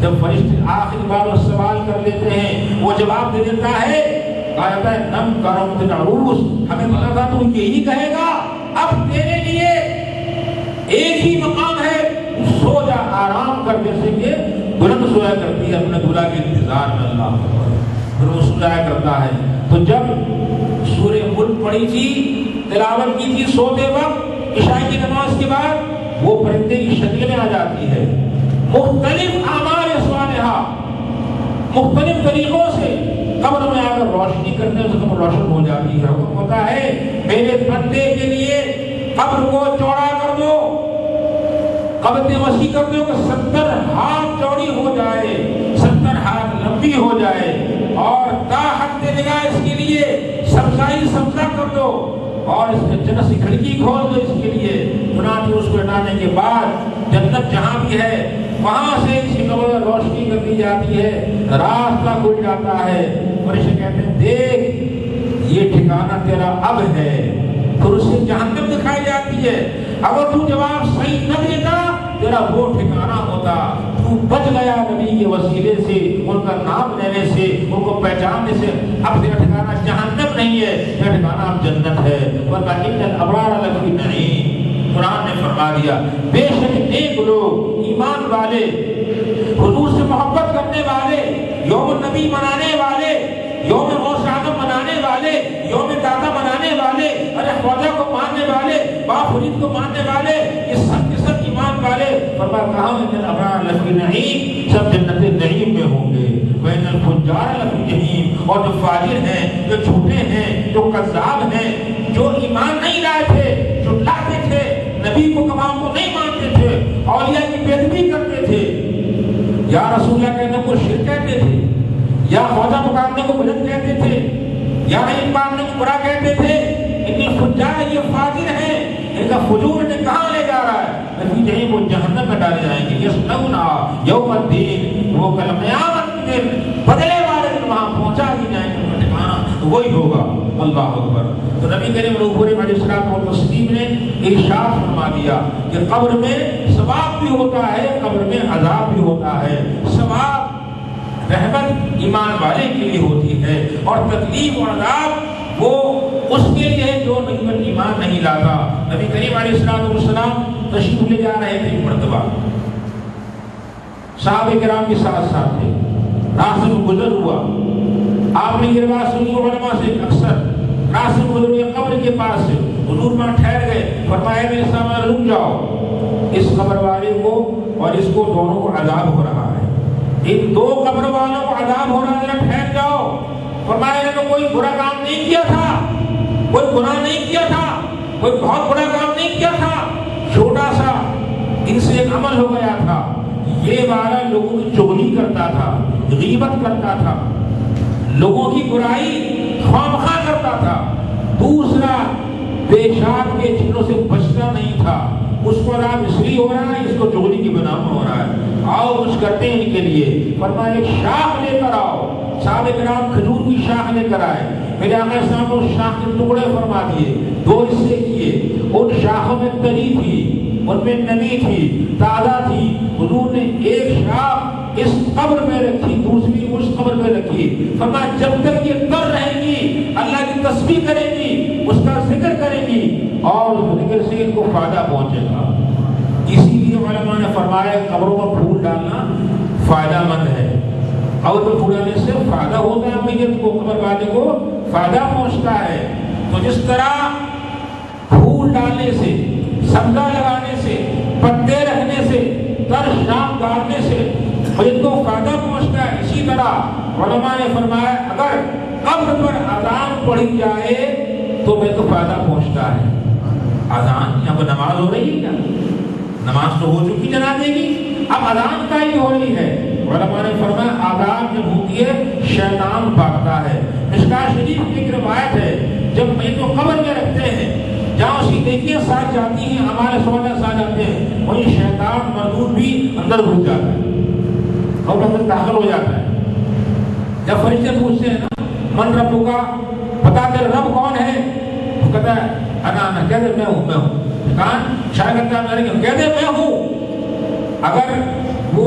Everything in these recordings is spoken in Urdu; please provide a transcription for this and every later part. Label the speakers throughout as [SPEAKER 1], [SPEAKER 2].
[SPEAKER 1] جب فرشتے آخری بار وہ سوال کر لیتے ہیں، وہ جواب دے دیتا ہے، کہتا ہے نم کرم تنعوس، ہمیں پتا تھا تو یہی کہے گا، اب تیرے لیے ایک ہی مقام ہے، سو جا آرام کر، جیسے کہ بلند سویا کرتی ہے اپنے دلہا کے انتظار میں، اللہ پھر وہ سو جایا کرتا ہے۔ تو جب سورہ ملک پڑھی تھی، تلاوت کی تھی سوتے وقت عشاء کی نماز کے بعد، وہ پرندے کی شکل میں آ جاتی ہے، مختلف اعمال صالحہ مختلف طریقوں سے قبر میں آ کر روشنی کرنے سے قبر روشن ہو جاتی ہے۔ حکم ہوتا ہے میرے بندے کے لیے قبر کو چوڑا کر دو، قبر وسیع کر دو کہ 70 ہاتھ چوڑی ہو جائے، 70 ہاتھ لمبی ہو جائے، اور تا حد نگاہ اس کے لیے سبزائی سبزہ کر دو، اور اس کے جنت سے کھڑکی کھول دو اس کے لیے۔ چنانچہ اس کو ہٹانے کے بعد جنت جہاں بھی ہے وہاں سے اس کی قبر روشنی کر دی جاتی ہے، راستہ کھل جاتا ہے، اور اسے کہتے ہیں دیکھ یہ ٹھکانہ تیرا اب ہے۔ پھر اس سے جہنم دکھائی جاتی ہے، اگر تو جواب صحیح نہ دیتا تیرا وہ ٹھکانہ ہوتا، تو بچ گیا نبی کے وسیلے سے، ان کا نام لینے سے، ان کو پہچاننے سے۔ اب تیرا ٹھکانہ جہنم نہیں ہے، تیرا ٹھکانہ اب جنت ہے۔ وَإِنَّ الْأَبْرَارَ لَفِي نَعِيمٍ، قرآن نے فرما دیا بے شک نیک لوگ، ایمان والے، حضور سے محبت کرنے والے، یوم النبی منانے والے، یوم غوث اعظم منانے والے، یوم داتا منانے والے، ارے خواجہ کو ماننے والے، باپ فرید کو ماننے والے، یہ سب کے سب ایمان والے۔ فرمایا کہا ان الابرار لفی نعیم، سب جنت نعیم میں ہوں گے۔ وَإِنَّ الْفُجَّارَ لَفِي جَحِيمٍ، اور جو فاجر ہیں، جو جھوٹے ہیں، جو کذاب ہیں، جو ایمان نہیں لائے تھے، جو لاتے تھے، نبی کو کمام کو نہیں مانتے تھے، اولیاء کی بےادبی کرتے تھے، یا رسول اللہ کہنے کو شرک کہتے تھے، یا خواجہ پکارنے کو بلند کہتے تھے، یا نہیں ماننے کو برا کہتے تھے، ان فجار یہ فاجر ہیں، ان کا فجور انہیں کہاں لے جا رہا ہے؟ نبی جہنم وہ جہنم میں ڈالے جائیں گے۔ یصلونھا یوم الدین، وہ کل قیامت کے دن بدلے والے دن وہاں پہنچا دی جائیں گے، ان کا ٹھکانہ وہی ہوگا۔ اللہ اکبر۔ تو نبی کریم علیہ الصلوۃ والتسلیم نے ارشاد فرما دیا کہ قبر میں ثواب بھی ہوتا ہے، قبر میں عذاب بھی ہوتا ہے۔ ثواب رحمت ایمان والے کے لیے ہوتی ہے، اور تکلیف اور عذاب وہ اس کے لیے ہے جو ایمان نہیں لاتا۔ نبی کریم علیہ الصلوۃ والسلام تشریف لے جا رہے تھے ایک مرتبہ، صحابہ کرام کے ساتھ ساتھ تھے، راستے میں گزر ہوا، آپ نے یہ بات سنی علماء سے اکثر، راستے میں گزر ہوئے قبر کے پاس سے، حضور وہاں ٹھہر گئے، فرمایا میرے سامنے رک جاؤ، اس قبر والے کو اور اس کو دونوں کو عذاب ہو رہا ہے، ان دو قبر والوں کو عذاب ہو رہا ہے، ذرا ٹھہر جاؤ۔ فرمایا انہوں نے کوئی برا کام نہیں کیا تھا، کوئی گناہ نہیں کیا تھا، کوئی بہت بڑا کام نہیں کیا تھا، چھوٹا سا ان سے ایک عمل ہو گیا تھا، یہ والا لوگوں کی چغلی کرتا تھا، غیبت کرتا تھا، لوگوں کی برائی خواہ کرتا تھا، دوسرا پیشاب کے چیزوں سے بچتا نہیں تھا، اس کو عذاب اس لیے ہو رہا ہے، اس کو چغلی کی بنا میں ہو رہا ہے، آؤ کچھ کرتے ہیں ان کے لیے۔ فرمایا ایک شاخ لے کر آؤ، صحابہ کرام کھجور کی شاخ لے کر آئے، میرے آقا اسلام کو شاخ کے ٹکڑے فرما دیے، دو حصے کیے، ان شاخوں میں تری تھی، ان میں نمی تھی، تازہ تھی، حضور نے ایک شاخ اس قبر میں رکھی، دوسری اس قبر میں رکھی، فرمایا جب تک یہ تر رہے گی اللہ کی تسبیح کرے گی، اس کا ذکر کرے گی، اور اس ذکر سے ان کو فائدہ پہنچے گا۔ اسی لیے علماء نے فرمایا قبروں پر پھول ڈالنا فائدہ مند ہے، اور تو پھول ڈالنے سے فائدہ ہوتا ہے، میت کو، قبر والے کو فائدہ پہنچتا ہے۔ تو جس طرح پھول ڈالنے سے، سبزہ لگانے سے، پتے رکھنے سے، تر شام ڈالنے سے میت کو فائدہ پہنچتا ہے، اسی طرح علماء نے فرمایا اگر قبر پر اذان پڑھی جائے تو میت کو فائدہ پہنچتا ہے۔ اذان یہاں پر نماز ہو رہی ہے کیا؟ نماز تو ہو چکی جنازے کی، اب اذان کا ہی ہو رہی ہے۔ علماء نے فرمایا اذان جب ہوتی ہے شیطان بھاگتا ہے۔ مشکاہ شریف کی ایک روایت ہے، جب میت کو قبر میں رکھتے ہیں، جہاں اس کی نیکیاں ساتھ جاتی ہیں، ہمارے سوالات ساتھ جاتے ہیں، وہیں شیطان مردود بھی اندر گھس جاتا ہے اور اندر داخل ہو جاتا ہے۔ جب فرشتے پوچھتے ہیں نا من رب کا، بتا دے رب کون ہے، وہ کہتا ہے انا، کہہ دے میں ہوں۔ شاید کہتا ہے کہہ دے میں ہوں۔ اگر وہ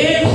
[SPEAKER 1] 1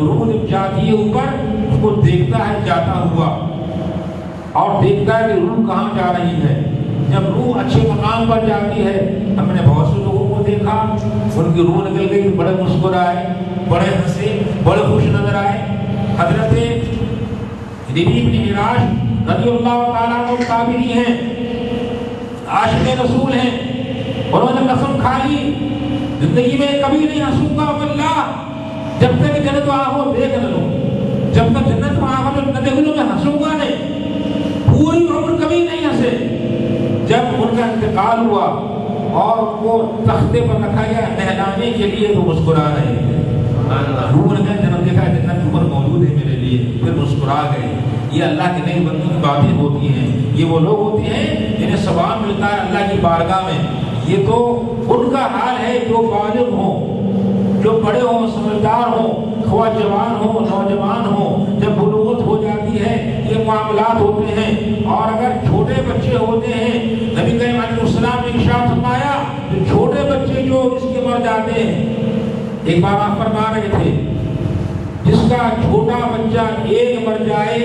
[SPEAKER 1] روح جب جاتی ہے اوپر اس کو دیکھتا ہے جاتا ہوا اور دیکھتا ہے کہ روح کہاں جا رہی ہے۔ جب روح اچھے مقام پر جاتی ہے، ہم نے بہت سے لوگوں کو دیکھا، ان کی روح نکل گئی، بڑے مسکرائے، بڑے ہنسے، بڑے خوش نظر آئے۔ حضرت ربیع بن عراش رضی اللہ تعالیٰ عنہ تابعی ہیں، عاشق رسول ہیں، انہوں نے قسم کھا لی زندگی میں کبھی نہیں ہنسوں گا واللہ جب تک جنت آنکھوں دیکھ نہ لوں، جب تک جنت آنکھوں نہ دیکھ لوں میں ہنسوں گا نہیں، پوری عمر کبھی نہیں ہنسے۔ جب ان کا انتقال ہوا اور وہ تختے پر رکھا گیا نہلانے کے لیے تو مسکرا رہے تھے، روح نے جنت دیکھا، جنت اوپر موجود ہے میرے لیے، پھر مسکرا گئے۔ یہ اللہ کے نئے بندوں کی باتیں ہوتی ہیں، یہ وہ لوگ ہوتے ہیں جنہیں ثواب ملتا ہے اللہ کی بارگاہ میں۔ یہ تو ان کا حال ہے جو بالغ ہوں، جو بڑے ہوں، سمجھدار ہوں، خواہ جوان ہو نوجوان ہو، جب بلوغت ہو جاتی ہے یہ معاملات ہوتے ہیں۔ اور اگر چھوٹے بچے ہوتے ہیں، نبی کریم علیہ السلام نے ارشاد فرمایا کہ چھوٹے بچے جو اس کے مر جاتے ہیں، ایک بار آپ فرما رہے تھے جس کا چھوٹا بچہ ایک مر جائے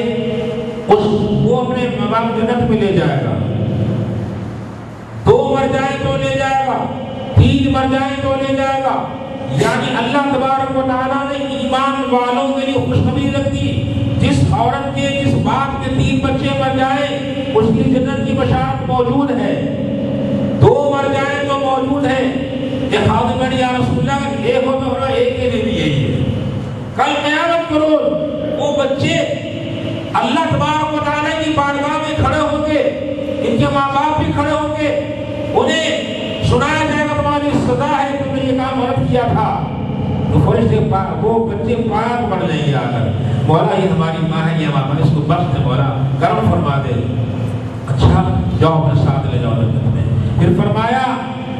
[SPEAKER 1] وہ اپنے ماں باپ جنت میں لے جائے گا، دو مر جائے تو لے جائے گا، تین مر جائے تو لے جائے گا۔ یعنی اللہ تبارک و تعالیٰ نے ایمان والوں کے لیے خوشخبری رکھی، جس عورت کے جس باپ کے تین بچے مر جائیں اس کی جنت کی بشارت موجود ہے، دو مر جائیں تو موجود ہے۔ ایک خادم نے یا رسول اللہ ایک ہو تو ایک کے لیے بھی یہی ہے۔ کل قیامت کے روز وہ بچے اللہ تبارک و تعالیٰ کی بارگاہ میں کھڑے ہوں گے، ان کے ماں باپ بھی کھڑے ہوں گے، انہیں سنایا جائے گا تمہاری سزا ہے تم نے یہ کام غلط کیا تھا، تو فرشتے وہ بچے پاک پڑ جائیں گے آ کر، مولا یہ ہماری ماں ہے، یہ ہمارا، اس کو بخش دے مولا، کرم فرما دے، اچھا جاؤ اپنے ساتھ لے جاؤ جنت میں۔ پھر فرمایا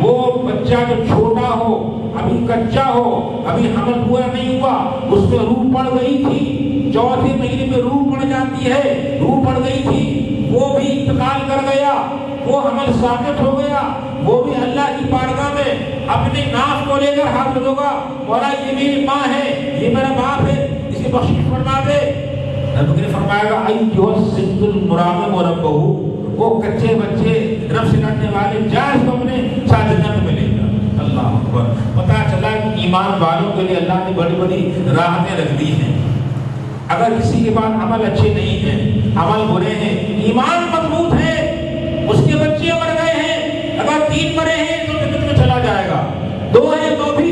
[SPEAKER 1] وہ بچہ جو چھوٹا ہو، ابھی کچا ہو، ابھی حمل پورا نہیں ہوا، اس میں روح پڑ گئی تھی، چوتھے مہینے میں روح پڑ جاتی ہے، روح پڑ گئی تھی، وہ بھی انتقال کر گیا، وہ حمل ساقط ہو گیا، وہ بھی اللہ کی بارگاہ میں اپنے ناف کو لے کر حاضر ہوگا، مولا یہ میری ماں ہے، یہ میرا باپ ہے، اسے بخشش فرما دے۔ نبی نے فرمایا گا ایھا الصد المراغب ربہ، وہ کچے بچے رب سے لڑنے والے جائز کو اپنے ساتھ جنت میں لے جا۔ اللہ اکبر، پتہ چلا کہ ایمان والوں کے لیے اللہ نے بڑی بڑی راحتیں رکھ دی ہیں۔ اگر کسی کے پاس عمل اچھے نہیں ہیں، عمل برے ہیں، ایمان مضبوط ہے، اس کے بچے مر گئے ہیں، اگر تین مرے ہیں تو جنت میں چلا جائے گا، دو ہیں تو بھی،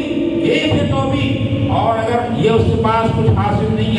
[SPEAKER 1] ایک ہے تو بھی، اور اگر یہ اس کے پاس کچھ حاصل نہیں ہے